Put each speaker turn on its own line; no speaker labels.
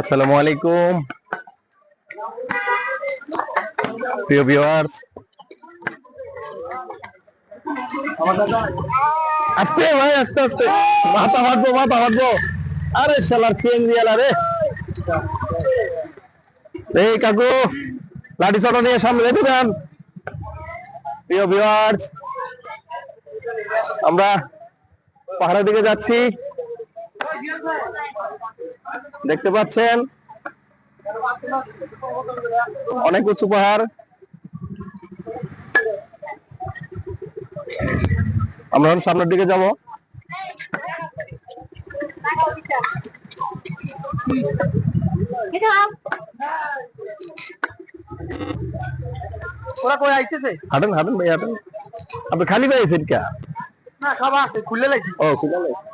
আসসালামু আলাইকুম প্রিয় ভিউয়ার্স, আস্তে ভাই আস্তে আস্তে, মাথা ফাটবো। আরে শালার কেন দিয়ালা রে। এই কাকু লাঠি চটা নিয়ে সামনে রেখে দেন। প্রিয় ভিউয়ার্স, আমরা পাহাড়ের দিকে যাচ্ছি, দেখতে পাচ্ছেন অনেক উঁচু পাহাড়। আমরা সামনের দিকে যাব।
ওরা কই আইতেছে?
হাঁটেন ভাই হাঁটেন। আপনি খালি পাইছেন কে?
না, খাবার আছে, খুললে লাগছে।
ও খুলে লাগছে।